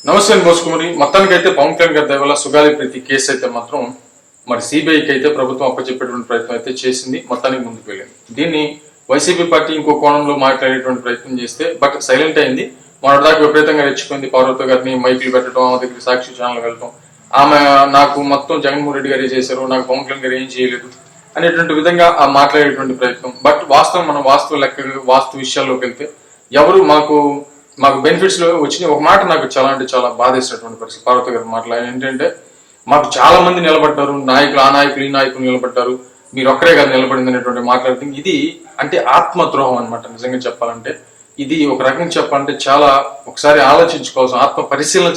నమస్తే మోసుకుమరి మొత్తానికైతే పవన్ కళ్యాణ్ గారి దయ వల్ల సుగాలి ప్రీతి కేసు అయితే మాత్రం మరి సిబిఐకి అయితే ప్రభుత్వం అప్పచెప్పేటువంటి ప్రయత్నం అయితే చేసింది, మొత్తానికి ముందుకు వెళ్ళింది. దీన్ని వైసీపీ పార్టీ ఇంకో కోణంలో మాట్లాడేటువంటి ప్రయత్నం చేస్తే బట్ సైలెంట్ అయింది. మొన్నటిదాకా విపరీతంగా రెచ్చిపోయింది. పార్వతి గారిని మైకులు పెట్టడం, ఆమె దగ్గర సాక్షి ఛానల్ వెళ్ళటం, ఆమె నాకు మొత్తం జగన్మోహన్ రెడ్డి గారే చేశారు, నాకు పవన్ కళ్యాణ్ గారు ఏం చేయలేదు అనేటువంటి విధంగా ఆ మాట్లాడేటువంటి ప్రయత్నం. బట్ వాస్తవం మనం వాస్తవ విషయాల్లోకి వెళ్తే ఎవరు మాకు బెనిఫిట్స్ లో వచ్చినాయి. ఒక మాట నాకు చాలా బాధేసినటువంటి పరిస్థితి పార్వతి గారు మాట్లాడి ఏంటంటే, మాకు చాలా మంది నిలబడ్డారు, నాయకులు ఆ నాయకులు ఈ నాయకులు నిలబడ్డారు, మీరు ఒక్కరే కాదు నిలబడింది అనేటువంటి మాట్లాడుతుంది. ఇది అంటే ఆత్మద్రోహం అనమాట. నిజంగా చెప్పాలంటే ఇది ఒక రకంగా చెప్పాలంటే చాలా ఒకసారి ఆలోచించుకోవాల్సిన, ఆత్మ పరిశీలన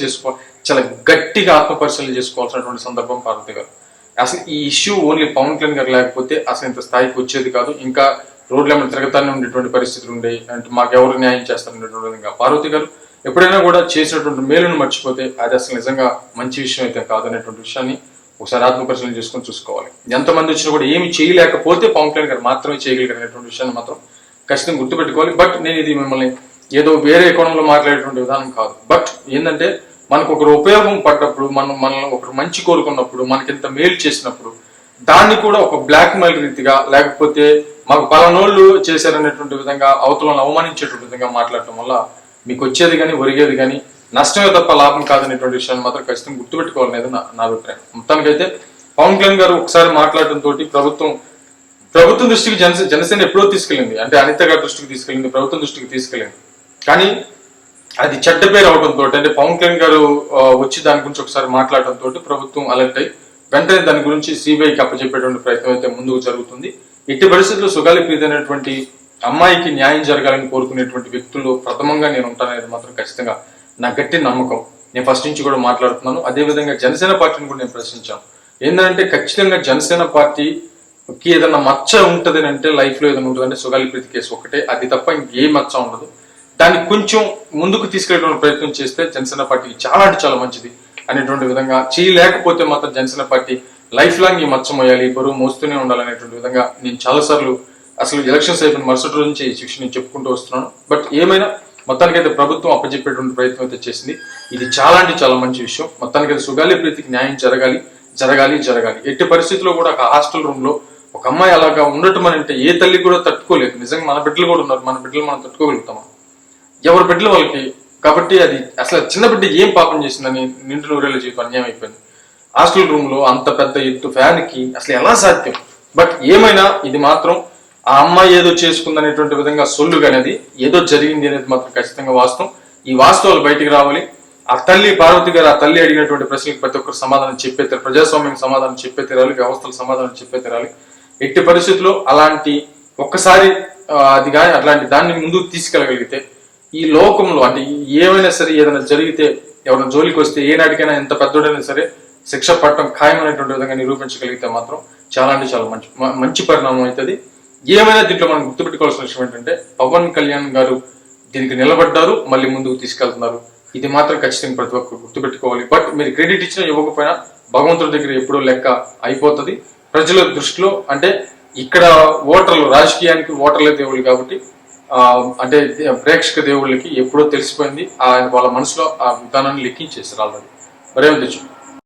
చాలా గట్టిగా ఆత్మ పరిశీలన చేసుకోవాల్సినటువంటి సందర్భం పార్వతి గారు. అసలు ఈ ఇష్యూ ఓన్లీ పవన్ కళ్యాణ్ గారు లేకపోతే అసలు ఇంత స్థాయికి వచ్చేది కాదు. ఇంకా రోడ్ల మీద తిరగతానే ఉండేటువంటి పరిస్థితులు ఉండేవి. అంటే మాకు ఎవరు న్యాయం చేస్తారనేటువంటి విధంగా పార్వతి గారు ఎప్పుడైనా కూడా చేసినటువంటి మేలును మర్చిపోతే అది అసలు నిజంగా మంచి విషయం అయితే కాదు అనేటువంటి విషయాన్ని ఒకసారి ఆత్మపరిశీలన చేసుకొని చూసుకోవాలి. ఎంతమంది వచ్చినా కూడా ఏమి చేయలేకపోతే పవన్ కళ్యాణ్ గారు మాత్రమే చేయగలిగారు అనేటువంటి విషయాన్ని మాత్రం ఖచ్చితంగా గుర్తుపెట్టుకోవాలి. బట్ నేను ఇది మిమ్మల్ని ఏదో వేరే కోణంలో మాట్లాడేటువంటి విధానం కాదు. బట్ ఏంటంటే మనకు ఒకరు ఉపయోగం పడ్డప్పుడు, మనల్ని ఒకరు మంచి కోరుకున్నప్పుడు, మనకి ఇంత మేలు చేసినప్పుడు దాన్ని కూడా ఒక బ్లాక్ మెయిల్ రీతిగా లేకపోతే మాకు పలానోళ్ళు చేశారనేటువంటి విధంగా అవతలను అవమానించేటువంటి విధంగా మాట్లాడటం వల్ల మీకు వచ్చేది కానీ ఒరిగేది కానీ నష్టమే తప్ప లాభం కాదనేటువంటి విషయాన్ని మాత్రం ఖచ్చితంగా గుర్తుపెట్టుకోవాలనేది నా అభిప్రాయం. మొత్తానికైతే పవన్ కళ్యాణ్ గారు ఒకసారి మాట్లాడటంతో ప్రభుత్వం దృష్టికి జనసేన ఎప్పుడో తీసుకెళ్ళింది, అంటే అనిత గారి దృష్టికి తీసుకెళ్ళింది, ప్రభుత్వం దృష్టికి తీసుకెళ్ళింది. కానీ అది చెడ్డ పేరు అవడంతో, అంటే పవన్ కళ్యాణ్ గారు వచ్చి దాని గురించి ఒకసారి మాట్లాడటంతో ప్రభుత్వం అలర్ట్ అయి వెంటనే దాని గురించి సిబిఐకి అప్పచెప్పేటువంటి ప్రయత్నం అయితే ముందుకు జరుగుతుంది. ఎట్టి పరిస్థితుల్లో సుగాలి ప్రీతి అనేటువంటి అమ్మాయికి న్యాయం జరగాలని కోరుకునేటువంటి వ్యక్తుల్లో ప్రథమంగా నేను ఉంటాననేది మాత్రం ఖచ్చితంగా నా గట్టి నమ్మకం. నేను ఫస్ట్ నుంచి కూడా మాట్లాడుతున్నాను. అదేవిధంగా జనసేన పార్టీని కూడా నేను ప్రశ్నించాను. ఏంటంటే ఖచ్చితంగా జనసేన పార్టీకి ఏదైనా మచ్చ ఉంటది అంటే, లైఫ్ లో ఏదైనా ఉంటుందంటే సుగాలి ప్రీతి కేసు ఒకటే, అది తప్ప ఇంకే మచ్చ ఉండదు. దాన్ని కొంచెం ముందుకు తీసుకెళ్ళేటువంటి ప్రయత్నం చేస్తే జనసేన పార్టీకి చాలా మంచిది అనేటువంటి విధంగా చేయలేకపోతే మాత్రం జనసేన పార్టీ లైఫ్ లాంగ్ ఈ మచ్చ మోయాలి, బరువు మోస్తూనే ఉండాలనేటువంటి విధంగా నేను చాలాసార్లు అసలు ఎలక్షన్స్ అయిపోయిన మరుసటి రోజు నుంచి ఈ శిక్షణ నేను చెప్పుకుంటూ వస్తున్నాను. బట్ ఏమైనా మొత్తానికైతే ప్రభుత్వం అప్పచెప్పేటువంటి ప్రయత్నం అయితే చేసింది. ఇది చాలా మంచి విషయం. మొత్తానికైతే సుగాలి ప్రీతికి న్యాయం జరగాలి. ఎట్టి పరిస్థితుల్లో కూడా ఒక హాస్టల్ రూమ్ లో ఒక అమ్మాయి అలాగా ఉండటం అంటే ఏ తల్లి కూడా తట్టుకోలేదు. నిజంగా మన బిడ్డలు కూడా ఉన్నారు, మన బిడ్డలు మనం తట్టుకోగలుగుతామా? ఎవరి బిడ్డలు వాళ్ళకి. కాబట్టి అది అసలు చిన్న బిడ్డ ఏం పాపం చేసిందని నిండు నూరేళ్ళ జీవితం అన్యాయం అయిపోయింది. హాస్టల్ రూమ్ లో అంత పెద్ద ఎత్తు ఫ్యాన్ కి అసలు ఎలా సాధ్యం? బట్ ఏమైనా ఇది మాత్రం ఆ అమ్మాయి ఏదో చేసుకుందనేటువంటి విధంగా సొల్లుగానేది ఏదో జరిగింది అనేది మాత్రం ఖచ్చితంగా వాస్తవం. ఈ వాస్తవాలు బయటికి రావాలి. ఆ తల్లి పార్వతి గారు, ఆ తల్లి అడిగినటువంటి ప్రశ్నలకు ప్రతి ఒక్కరు సమాధానం చెప్పే తీరాలి, ప్రజాస్వామ్యం సమాధానం చెప్పే తీరాలి, వ్యవస్థల సమాధానం చెప్పే తీరాలి. ఎట్టి పరిస్థితుల్లో అలాంటి ఒక్కసారి అది కానీ అట్లాంటి దాన్ని ముందుకు తీసుకెళ్ళగలిగితే ఈ లోకంలో అంటే ఏమైనా సరే ఏదైనా జరిగితే, ఎవరైనా జోలికి వస్తే ఏనాటికైనా ఎంత పెద్దోడైనా సరే శిక్ష పట్టడం ఖాయమైనటువంటి విధంగా నిరూపించగలిగితే మాత్రం చాలా మంచి పరిణామం అవుతుంది. ఏమైనా దీంట్లో మనం గుర్తుపెట్టుకోవాల్సిన విషయం ఏంటంటే, పవన్ కళ్యాణ్ గారు దీనికి నిలబడ్డారు, మళ్ళీ ముందుకు తీసుకెళ్తున్నారు. ఇది మాత్రం ఖచ్చితంగా ప్రతి ఒక్కరు గుర్తుపెట్టుకోవాలి. బట్ మీరు క్రెడిట్ ఇచ్చినా ఇవ్వకపోయినా భగవంతుడి దగ్గర ఎప్పుడో లెక్క అయిపోతుంది. ప్రజల దృష్టిలో అంటే ఇక్కడ ఓటర్లు, రాజకీయానికి ఓటర్లే దేవుళ్ళు కాబట్టి అంటే ప్రేక్షక దేవుళ్ళకి ఎప్పుడో తెలిసిపోయింది. వాళ్ళ మనసులో ఆ విధానాన్ని లెక్కించేసారు ఆల్రెడీ. మరేమో తెచ్చు